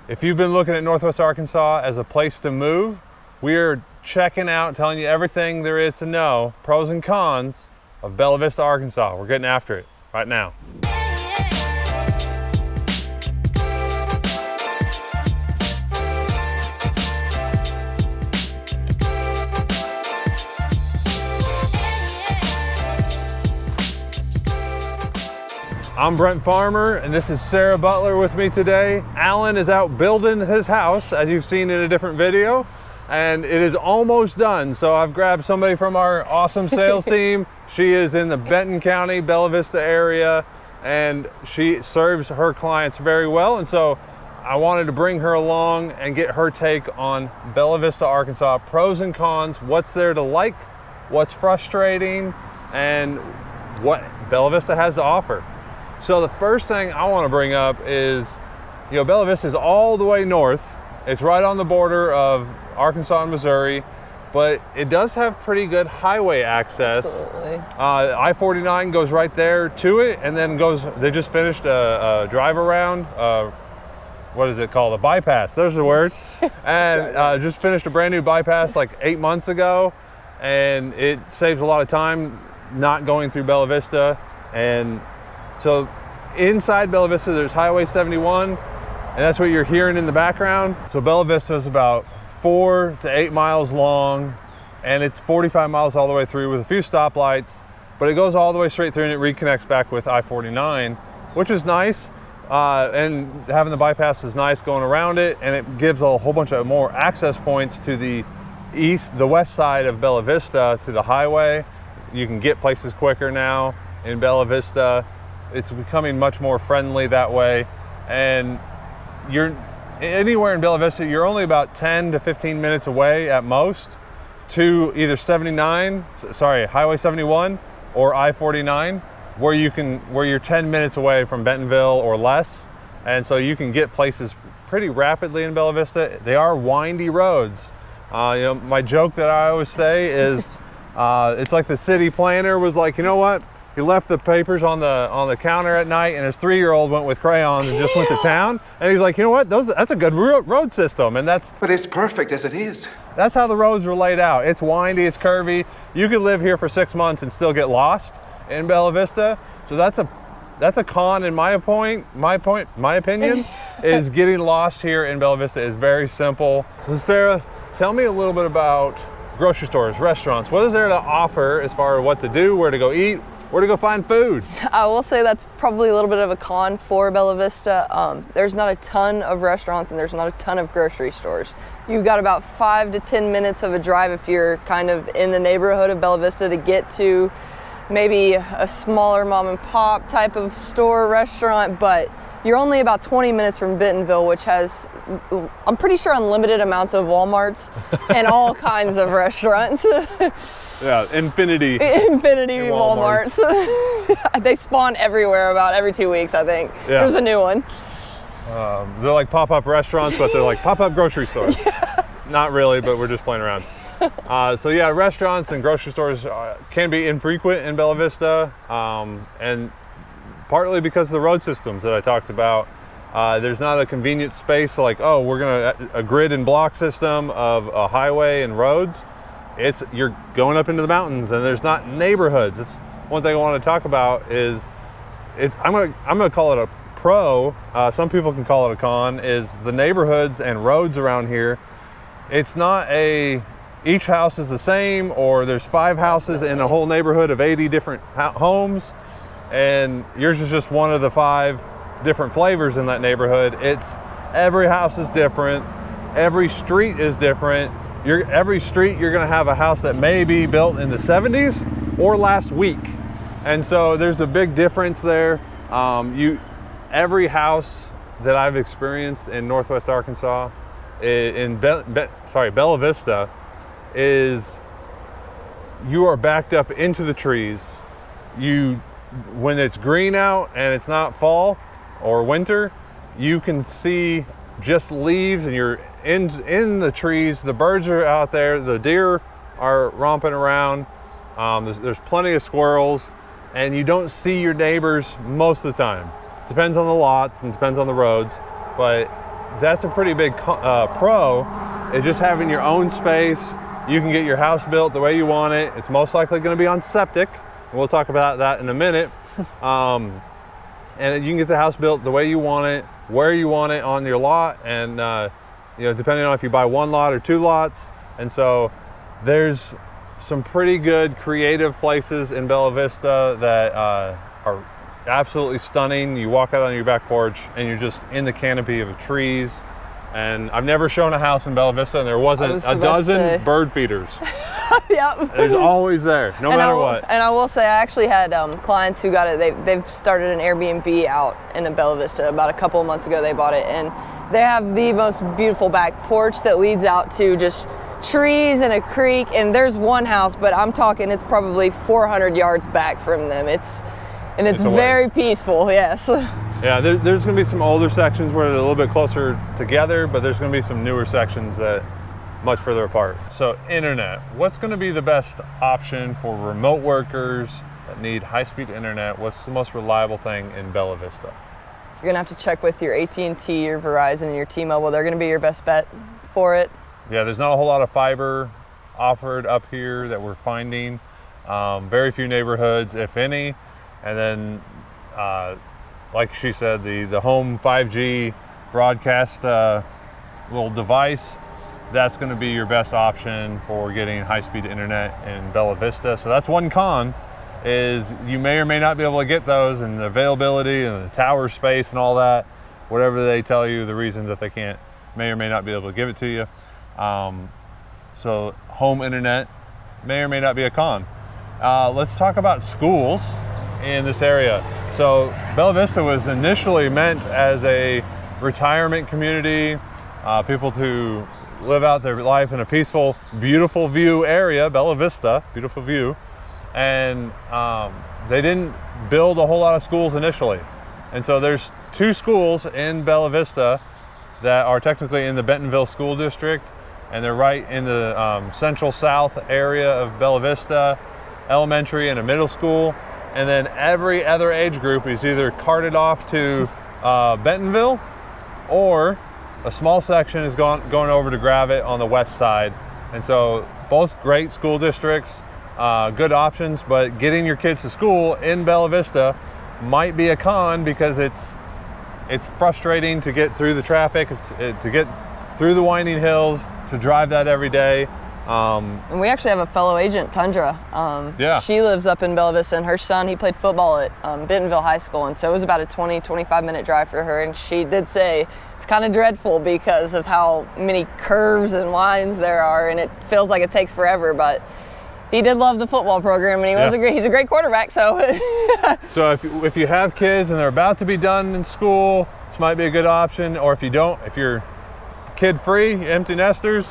If you've been looking at Northwest Arkansas as a place to move, we're checking out, telling you everything there is to know, pros and cons of Bella Vista, Arkansas. We're getting after it right now. I'm Brent Farmer, and this is Sarah Butler with me today. Alan is out building his house, as you've seen in a different video, and it is almost done. So I've grabbed somebody from our awesome sales team. She is in the Benton County, Bella Vista area, and she serves her clients very well. And so I wanted to bring her along and get her take on Bella Vista, Arkansas, pros and cons, what's there to like, what's frustrating, and what Bella Vista has to offer. So the first thing I want to bring up is, Bella Vista is all the way north. It's right on the border of Arkansas and Missouri, but it does have pretty good highway access. Absolutely. I-49 goes right there to it, and then they just finished a drive around, what is it called? A bypass, there's the word. And just finished a brand new bypass like 8 months ago, and it saves a lot of time not going through Bella Vista. And so inside Bella Vista, there's Highway 71, and that's what you're hearing in the background. So Bella Vista is about 4 to 8 miles long, and it's 45 miles all the way through with a few stoplights, but it goes all the way straight through and it reconnects back with I-49, which is nice. And having the bypass is nice going around it, and it gives a whole bunch of more access points to the west side of Bella Vista to the highway. You can get places quicker now in Bella Vista. It's becoming much more friendly that way, and you're anywhere in Bella Vista, you're only about 10 to 15 minutes away at most to either Highway 71 or I-49, where you're 10 minutes away from Bentonville or less, and so you can get places pretty rapidly in Bella Vista. They are windy roads. My joke that I always say is, it's like the city planner was like, you know what? He left the papers on the counter at night, and his 3-year-old went with crayons and just went to town. And he's like, you know what? That's a good road system, and But it's perfect as it is. That's how the roads were laid out. It's windy, it's curvy. You could live here for 6 months and still get lost in Bella Vista. So that's a con in my opinion, is getting lost here in Bella Vista is very simple. So Sarah, tell me a little bit about grocery stores, restaurants. What is there to offer as far as what to do, where to go eat, where to go find food? I will say that's probably a little bit of a con for Bella Vista. There's not a ton of restaurants and there's not a ton of grocery stores. You've got about 5 to 10 minutes of a drive if you're kind of in the neighborhood of Bella Vista to get to maybe a smaller mom and pop type of store restaurant, but you're only about 20 minutes from Bentonville, which has, I'm pretty sure, unlimited amounts of Walmarts and all kinds of restaurants. Yeah, infinity Walmarts. They spawn everywhere about every 2 weeks, I think. Yeah. There's a new one. They're like pop-up restaurants, but they're like pop-up grocery stores. Yeah. Not really, but we're just playing around. So yeah, restaurants and grocery stores can be infrequent in Bella Vista, and partly because of the road systems that I talked about. There's not a convenient space like, we're a grid and block system of a highway and roads. You're going up into the mountains, and there's not neighborhoods. It's one thing I want to talk about is I'm gonna call it a pro. Some people can call it a con. Is the neighborhoods and roads around here? It's not each house is the same, or there's 5 houses in a whole neighborhood of 80 different homes, and yours is just one of the 5 different flavors in that neighborhood. Every house is different. Every street is different. Every street you're going to have a house that may be built in the 70s or last week, and so there's a big difference there. Every house that I've experienced in Northwest Arkansas, Bella Vista, is you are backed up into the trees. When it's green out and it's not fall or winter, you can see just leaves, and you're in the trees. The birds are out there, the deer are romping around, there's plenty of squirrels, and you don't see your neighbors most of the time. Depends on the lots and depends on the roads, but that's a pretty big pro, is just having your own space. You can get your house built the way you want it. It's most likely going to be on septic. We'll talk about that in a minute. And you can get the house built the way you want it, where you want it on your lot, and depending on if you buy one lot or two lots. And so there's some pretty good creative places in Bella Vista that are absolutely stunning. You walk out on your back porch and you're just in the canopy of trees. And I've never shown a house in Bella Vista and there wasn't a dozen bird feeders. Yep. There's always there, no matter what. And I will say, I actually had clients who got it. They've started an Airbnb out in Bella Vista. About a couple of months ago, they bought it, and they have the most beautiful back porch that leads out to just trees and a creek. And there's one house, but I'm talking it's probably 400 yards back from them. It's very peaceful. Yes. Yeah, there's going to be some older sections where they're a little bit closer together, but there's going to be some newer sections that much further apart. So internet, what's going to be the best option for remote workers that need high-speed internet? What's the most reliable thing in Bella Vista? You're going to have to check with your AT&T, your Verizon, and your T-Mobile. They're going to be your best bet for it. Yeah, there's not a whole lot of fiber offered up here that we're finding. Very few neighborhoods, if any. And then, like she said, the home 5G broadcast little device, that's going to be your best option for getting high-speed internet in Bella Vista. So that's one con, is you may or may not be able to get those, and the availability and the tower space and all that, whatever they tell you, the reasons that they may or may not be able to give it to you. So home internet may or may not be a con. Let's talk about schools in this area. So Bella Vista was initially meant as a retirement community, people to live out their life in a peaceful, beautiful view area, Bella Vista, beautiful view. And they didn't build a whole lot of schools initially. And so there's two schools in Bella Vista that are technically in the Bentonville School District, and they're right in the central south area of Bella Vista, elementary and a middle school. And then every other age group is either carted off to Bentonville, or a small section is going over to Gravette on the west side. And so both great school districts, good options, but getting your kids to school in Bella Vista might be a con, because it's frustrating to get through the traffic, to get through the winding hills, to drive that every day. And we actually have a fellow agent, Tundra. Yeah. She lives up in Bella Vista, and her son, he played football at Bentonville High School, and so it was about a 25 minute drive for her, and she did say it's kind of dreadful because of how many curves and lines there are, and it feels like it takes forever, but he did love the football program, and he's a great quarterback, so. So if you have kids and they're about to be done in school, this might be a good option. Or if you're kid-free, empty nesters,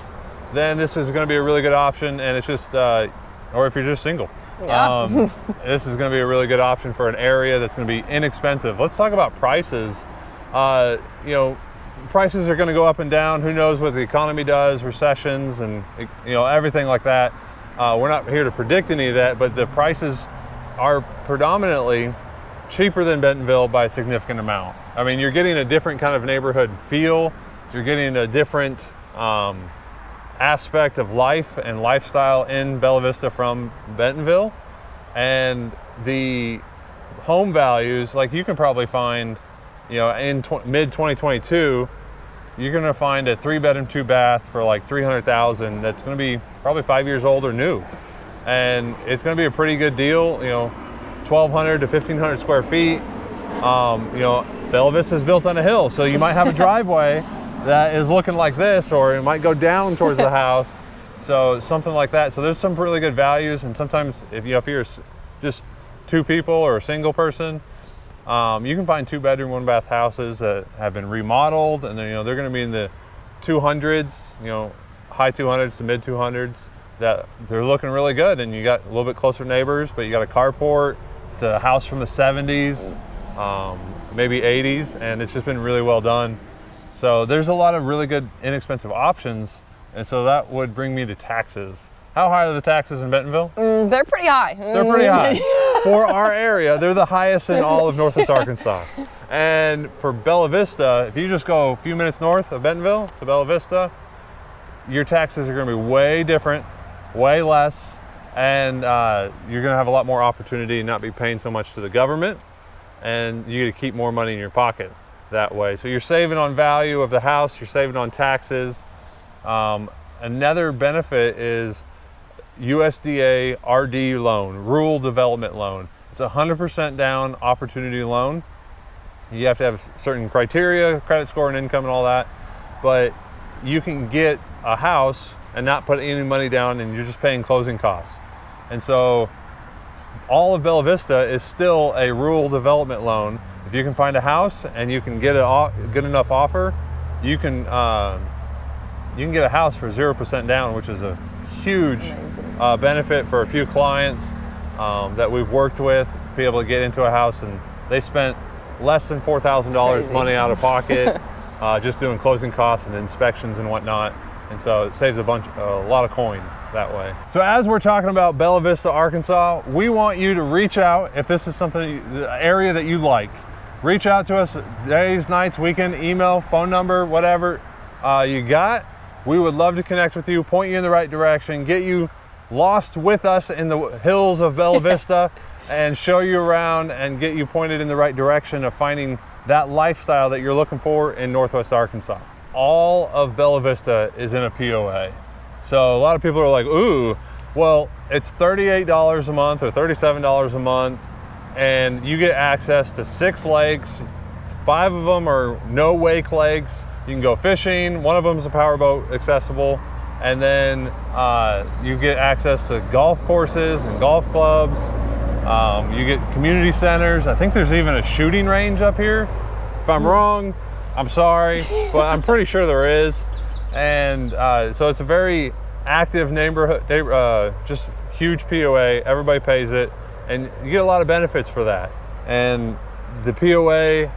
then this is going to be a really good option. And it's just, or if you're just single, this is going to be a really good option for an area that's going to be inexpensive. Let's talk about prices. Prices are going to go up and down. Who knows what the economy does, recessions, and everything like that. We're not here to predict any of that, but the prices are predominantly cheaper than Bentonville by a significant amount. I mean, you're getting a different kind of neighborhood feel. You're getting a different aspect of life and lifestyle in Bella Vista from Bentonville. And the home values, like you can probably find, in mid-2022, you're going to find a 3-bedroom, 2-bath for like $300,000. That's going to be probably 5 years old or new, and it's going to be a pretty good deal. 1,200 to 1,500 square feet. Bella Vista is built on a hill, so you might have a driveway that is looking like this, or it might go down towards the house. So something like that. So there's some really good values, and sometimes if you're just two people or a single person, you can find 2-bedroom, 1-bath houses that have been remodeled, and then they're going to be in the 200s, high 200s to mid 200s. That they're looking really good, and you got a little bit closer neighbors, but you got a carport. It's a house from the 70s, maybe 80s, and it's just been really well done. So there's a lot of really good inexpensive options, and so that would bring me to taxes. How high are the taxes in Bentonville? They're pretty high. They're pretty high. For our area, they're the highest in all of Northwest Arkansas. And for Bella Vista, if you just go a few minutes north of Bentonville to Bella Vista, your taxes are going to be way different, way less, and you're going to have a lot more opportunity and not be paying so much to the government, and you get to keep more money in your pocket that way. So you're saving on value of the house, you're saving on taxes. Another benefit is USDA RD loan, Rural Development Loan. It's a 100% down opportunity loan. You have to have certain criteria, credit score and income and all that, but you can get a house and not put any money down, and you're just paying closing costs. And so all of Bella Vista is still a rural development loan. If you can find a house and you can get a good enough offer, you can get a house for 0% down, which is a huge benefit for a few clients that we've worked with, be able to get into a house, and they spent less than $4,000 money out of pocket just doing closing costs and inspections and whatnot. And so it saves a lot of coin that way. So as we're talking about Bella Vista, Arkansas, we want you to reach out if this is something, the area that you like. Reach out to us days, nights, weekend, email, phone number, whatever you got. We would love to connect with you, point you in the right direction, get you lost with us in the hills of Bella Vista and show you around and get you pointed in the right direction of finding that lifestyle that you're looking for in Northwest Arkansas. All of Bella Vista is in a POA. So a lot of people are like, ooh, well, it's $38 a month or $37 a month, and you get access to 6 lakes. 5 of them are no wake lakes. You can go fishing. One of them is a powerboat accessible. And then you get access to golf courses and golf clubs. You get community centers. I think there's even a shooting range up here. If I'm wrong, I'm sorry, but I'm pretty sure there is. And so it's a very active neighborhood, just huge POA. Everybody pays it, and you get a lot of benefits for that. And the POA,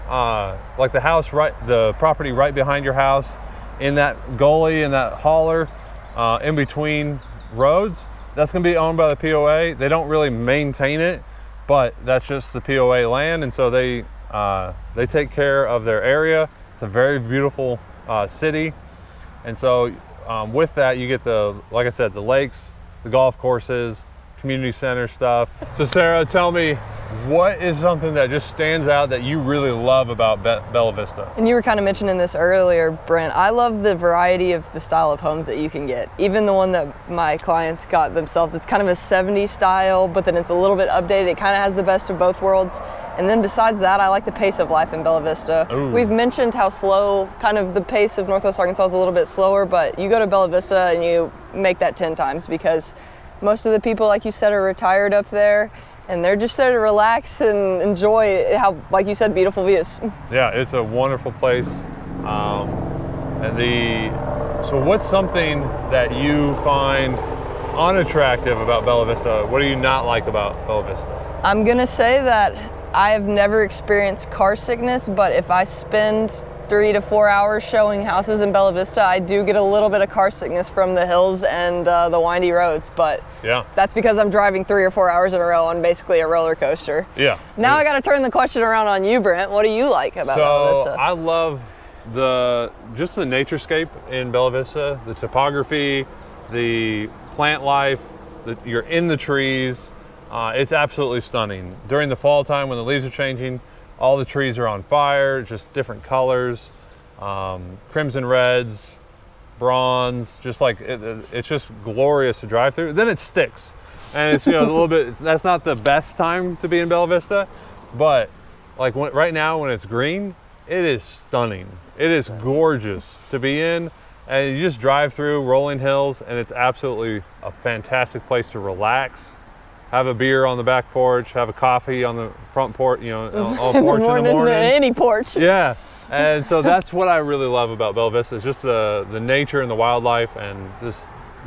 like the property right behind your house, in that gully, in that holler, in between roads, that's going to be owned by the POA. They don't really maintain it, but that's just the POA land, and so they take care of their area. It's a very beautiful city, and so with that you get like I said, the lakes, the golf courses, community center stuff. So Sarah, tell me, what is something that just stands out that you really love about Bella Vista? And you were kind of mentioning this earlier, Brent. I love the variety of the style of homes that you can get. Even the one that my clients got themselves, it's kind of a 70s style, but then it's a little bit updated. It kind of has the best of both worlds. And then besides that, I like the pace of life in Bella Vista. Ooh. We've mentioned how slow, kind of the pace of Northwest Arkansas is a little bit slower, but you go to Bella Vista and you make that 10 times, because most of the people, like you said, are retired up there, and they're just there to relax and enjoy how, like you said, beautiful views. Yeah, it's a wonderful place. So what's something that you find unattractive about Bella Vista? What do you not like about Bella Vista? I'm gonna say that I have never experienced car sickness, but if I spend 3 to 4 hours showing houses in Bella Vista, I do get a little bit of car sickness from the hills and the windy roads, but yeah, that's because I'm driving 3 or 4 hours in a row on basically a roller coaster. Yeah. Now I got to turn the question around on you, Brent. What do you like about Bella Vista? I love just the naturescape in Bella Vista, the topography, the plant life, you're in the trees. It's absolutely stunning. During the fall time when the leaves are changing, all the trees are on fire, just different colors, crimson reds, bronze, just like it's just glorious to drive through. Then it sticks, and it's a little bit. That's not the best time to be in Bella Vista, but like right now when it's green, it is stunning. It is gorgeous to be in, and you just drive through rolling hills, and it's absolutely a fantastic place to relax. Have a beer on the back porch, have a coffee on the front porch, on the porch in the morning. Any porch. Yeah, and so that's what I really love about Bella Vista, is just the nature and the wildlife and just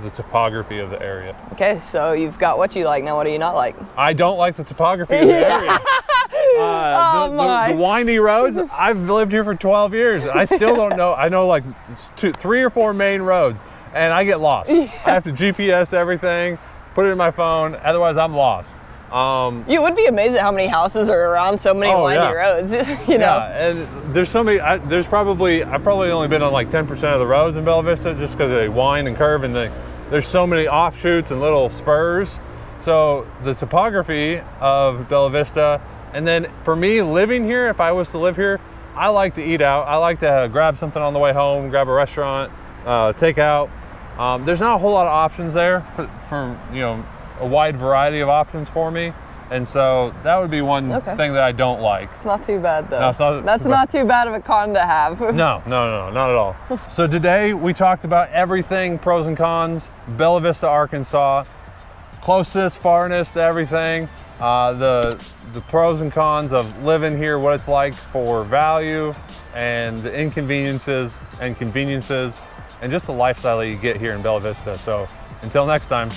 the topography of the area. Okay, so you've got what you like. Now what do you not like? I don't like the topography of the area. The windy roads. I've lived here for 12 years. I still don't know. I know like 3 or 4 main roads, and I get lost. I have to GPS everything, put it in my phone, otherwise I'm lost. You would be amazed at how many houses are around so many windy roads, you know? Yeah, and there's so many, I've probably only been on like 10% of the roads in Bella Vista just because they wind and curve, and there's so many offshoots and little spurs. So the topography of Bella Vista, and then for me living here, if I was to live here, I like to eat out. I like to grab something on the way home, grab a restaurant, take out. There's not a whole lot of options there for you know, a wide variety of options for me. And so that would be one thing that I don't like. It's not too bad though. No, it's not, That's not too bad of a con to have. No, not at all. So today we talked about everything, pros and cons, Bella Vista, Arkansas, closest, farness to everything, the pros and cons of living here, what it's like for value, and the inconveniences and conveniences, and just the lifestyle that you get here in Bella Vista. So until next time.